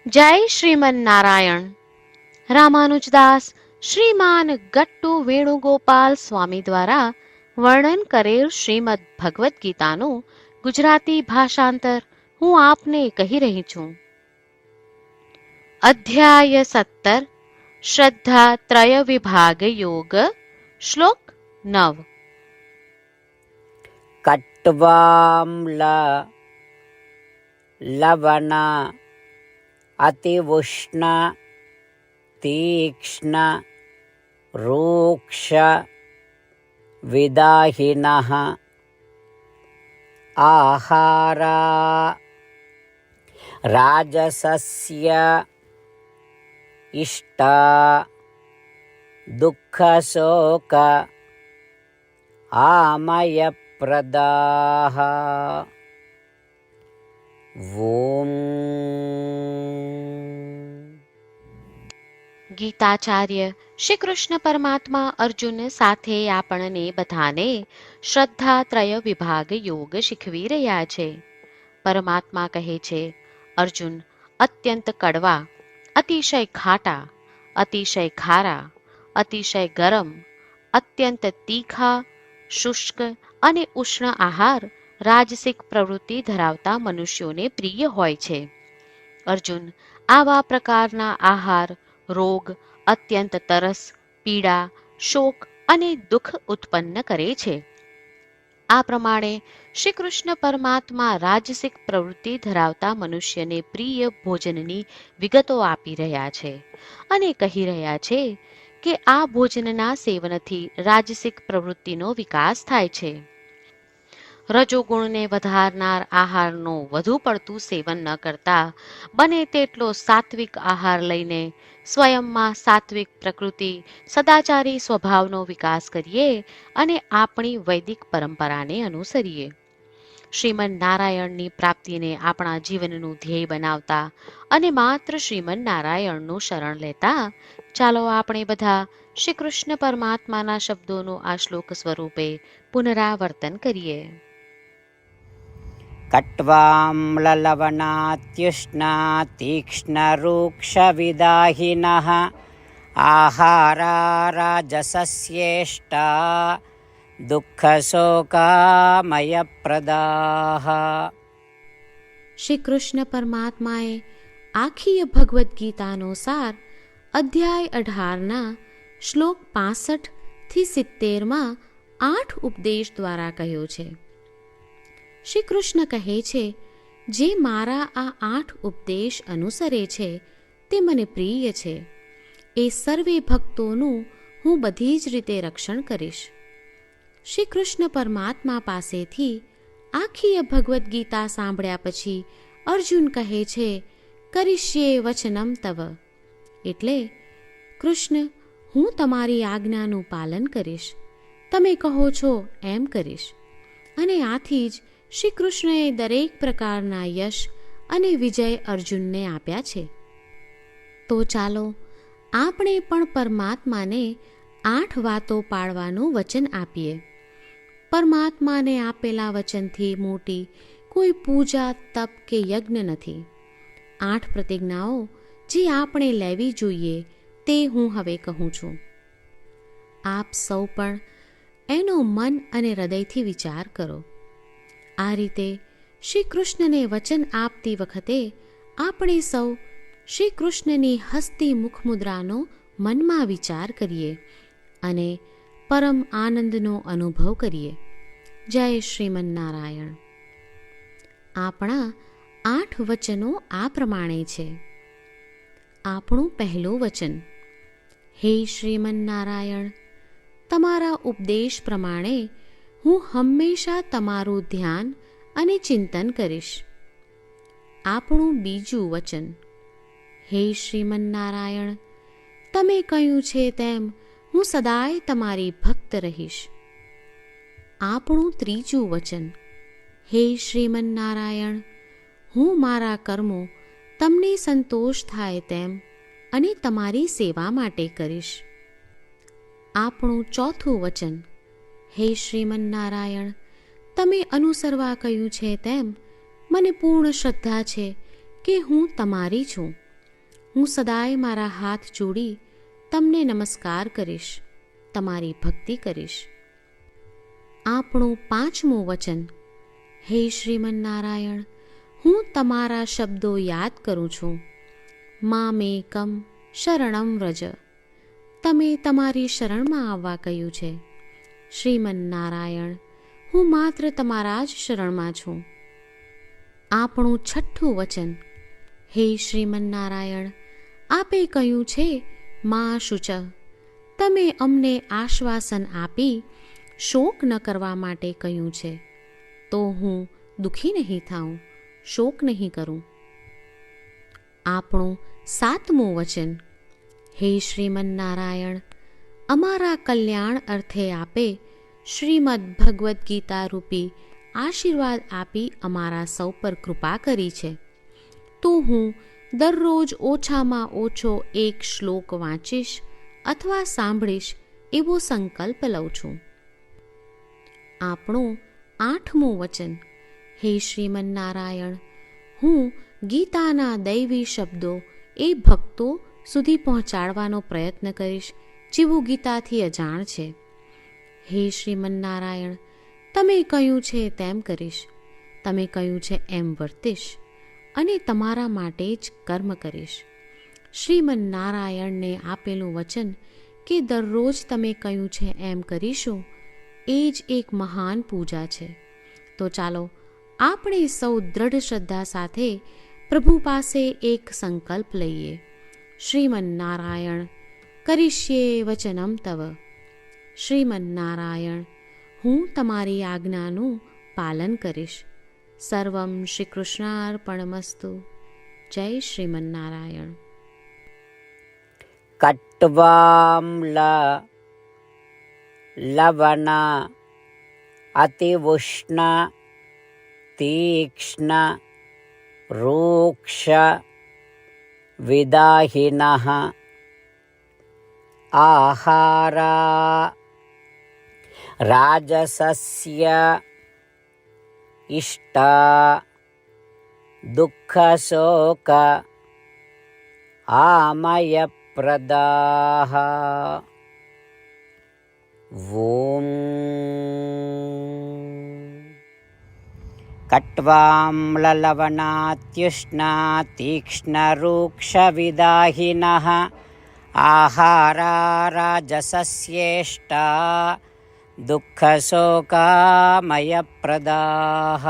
જય શ્રીમન નારાયણ. રામાનુજદાસ શ્રીમાન ગટ્ટુ વેણુગોપાલ સ્વામી દ્વારા વર્ણન કરેલ શ્રીમદ ભગવદ્ ગીતાનું ગુજરાતી ભાષાંતર હું આપને કહી રહી છું. અધ્યાય 17 શ્રદ્ધા ત્રય વિભાગ યોગ. શ્લોક 9. કટ્વામ્લ લવણ અતિવુષ્ણ તીક્ષ્ણ રૂક્ષ વિદાહિનઃ આહારા રાજસસ્ય ઇષ્ટા દુઃખશોક આમયપ્રદાઃ. ઓમ. ગીતાચાર્ય શ્રી કૃષ્ણ પરમાત્મા અર્જુન સાથે આપણને બધાને શ્રદ્ધા ત્રય વિભાગ યોગ શીખવી રહ્યા છે. પરમાત્મા કહે છે, અર્જુન, અત્યંત કડવા, અતિશય ખાટા, અતિશય ખારા, અતિશય ગરમ, અત્યંત તીખા, શુષ્ક અને ઉષ્ણ આહાર રાજસિક પ્રવૃત્તિ ધરાવતા મનુષ્યોને પ્રિય હોય છે. અર્જુન, આવા પ્રકારના આહાર રોગ, અત્યંત તરસ, પીડા, શોક અને દુઃખ ઉત્પન્ન કરે છે. આ પ્રમાણે શ્રી કૃષ્ણ પરમાત્મા રાજસિક પ્રવૃત્તિ ધરાવતા મનુષ્યને પ્રિય ભોજનની વિગતો આપી રહ્યા છે અને કહી રહ્યા છે કે આ ભોજનના સેવનથી રાજસિક પ્રવૃત્તિનો વિકાસ થાય છે. રજોગુણને વધારનાર આહારનું વધુ પડતું સેવન ન કરતા બને તેટલો સાત્વિક આહાર લઈને સ્વયંમાં સાત્વિક પ્રકૃતિ, સદાચારી સ્વભાવનો વિકાસ કરીએ અને આપણી વૈદિક પરંપરાને અનુસરીએ. શ્રીમન નારાયણની પ્રાપ્તિને આપણા જીવનનું ધ્યેય બનાવતા અને માત્ર શ્રીમન નારાયણનું શરણ લેતા ચાલો આપણે બધા શ્રી કૃષ્ણ પરમાત્માના શબ્દોનું આ શ્લોક સ્વરૂપે પુનરાવર્તન કરીએ. કટ્વામ્લ લવણાત્યુષ્ણા તીક્ષ્ણ વિદાહિનઃ આહારા રાજસસ્યેષ્ટા દુઃખશોકામયપ્રદાઃ. શ્રી કૃષ્ણ પરમાત્માએ આખી ભગવદ્ ગીતાનો સાર અધ્યાય 18ના શ્લોક 65 થી 70માં 8 ઉપદેશ દ્વારા કહ્યો છે. શ્રી કૃષ્ણ કહે છે, જે મારા આ 8 ઉપદેશ અનુસરે છે તે મને પ્રિય છે. એ સર્વે ભક્તોનું હું બધી જ રીતે રક્ષણ કરીશ. શ્રી કૃષ્ણ પરમાત્મા પાસેથી આખી ભગવદ્ ગીતા સાંભળ્યા પછી અર્જુન કહે છે, કરીશ્યે વચનમ તવ. એટલે, કૃષ્ણ, હું તમારી આજ્ઞાનું પાલન કરીશ. તમે કહો છો એમ કરીશ. અને આથી જ શ્રી કૃષ્ણએ દરેક પ્રકારના યશ અને વિજય અર્જુનને આપ્યા છે. તો ચાલો આપણે પણ પરમાત્માને 8 વાતો પાળવાનું વચન આપીએ. પરમાત્માને આપેલા વચનથી મોટી કોઈ પૂજા, તપ કે યજ્ઞ નથી. 8 પ્રતિજ્ઞાઓ જે આપણે લેવી જોઈએ તે હું હવે કહું છું. આપ સૌ પણ એનો મન અને હૃદયથી વિચાર કરો. આ રીતે શ્રી કૃષ્ણને વચન આપતી વખતે આપણે સૌ શ્રી કૃષ્ણની હસતી મુખમુદ્રાનો મનમાં વિચાર કરીએ અને પરમ આનંદનો અનુભવ કરીએ. જય શ્રીમન નારાયણ. આપણા 8 વચનો આ પ્રમાણે છે. આપણું પહેલું વચન, હે શ્રીમન નારાયણ, તમારા ઉપદેશ પ્રમાણે હું હંમેશા તમારું ધ્યાન અને ચિંતન કરીશ. આપણું બીજું વચન, હે શ્રીમન નારાયણ, તમે કહ્યું છે તેમ હું સદાય તમારી ભક્ત રહીશ. આપણું ત્રીજું વચન, હે શ્રીમન નારાયણ, હું મારા કર્મો તમને સંતોષ થાય તેમ અને તમારી સેવા માટે કરીશ. આપણું ચોથું વચન, હે શ્રીમન નારાયણ, તમે અનુસરવા કહ્યું છે તેમ મને પૂર્ણ શ્રદ્ધા છે કે હું તમારી છું હું સદાય મારા હાથ જોડી તમને નમસ્કાર કરીશ, તમારી ભક્તિ કરીશ. આપણું 5મું વચન. હે શ્રીમન્નારાયણ, હું તમારા શબ્દો યાદ કરું છું. મામેકમ શરણમ વ્રજ. તમે તમારી શરણમાં આવવા કહ્યું છે. શ્રીમન્નારાયણ, હું માત્ર તમારા જ શરણમાં છું. આપણું 6થું વચન. હે શ્રીમન્નારાયણ, આપે કહ્યું છે મા શુચ. તમે અમને આશ્વાસન આપી શોક ન કરવા માટે કહ્યું છે, તો હું દુઃખી નહીં થાઉં, શોક નહીં કરું. આપણું 7મું વચન. હે શ્રીમન્નારાયણ, અમારા કલ્યાણ અર્થે આપે શ્રીમદ્ ભગવદ્ ગીતા રૂપી આશીર્વાદ આપી અમારા સૌ પર કૃપા કરી છે, તો હું દરરોજ ઓછામાં ઓછો 1 શ્લોક વાંચીશ અથવા સાંભળીશ એવો સંકલ્પ લઉં છું. આપણું 8મું વચન. હે શ્રીમન્નારાયણ, હું ગીતાના દૈવી શબ્દો એ ભક્તો સુધી પહોંચાડવાનો પ્રયત્ન કરીશ જેઓ ગીતાથી અજાણ છે. હે શ્રીમન્નારાયણ, તમે કહ્યું છે તેમ કરીશ, તમે કહ્યું છે એમ વર્તીશ અને તમારા માટે જ કર્મ કરીશ. શ્રીમન્નારાયણને આપેલું વચન કે દરરોજ તમે કહ્યું છે એમ કરીશું, એ જ એક મહાન પૂજા છે. તો ચાલો આપણે સૌ દ્રઢ શ્રદ્ધા સાથે પ્રભુ પાસે એક સંકલ્પ લઈએ. શ્રીમન્નારાયણ, કરીશ્યે વચનમ તવ. શ્રીમન્નારાયણ, હું તમારી આજ્ઞાનું પાલન કરીશ. સર્વમ શ્રી કૃષ્ણાર્પણમસ્તુ. જય શ્રીમન્નારાયણ. કટ્વામ્લ લવણ અતિઉષ્ણ તીક્ષ્ણ રૂક્ષ વિદાહિનઃ આહારા રાજસસ્ય ઇષ્ટા દુઃખશોક આમયપ્રદાઃ. ઓમ. કટ્વામ્લલવણાત્યુષ્ણા તીક્ષ્ણરૂક્ષવિદાહિનઃ આહારા રાજસસ્યેષ્ટા દુઃખશોકામયપ્રદાઃ.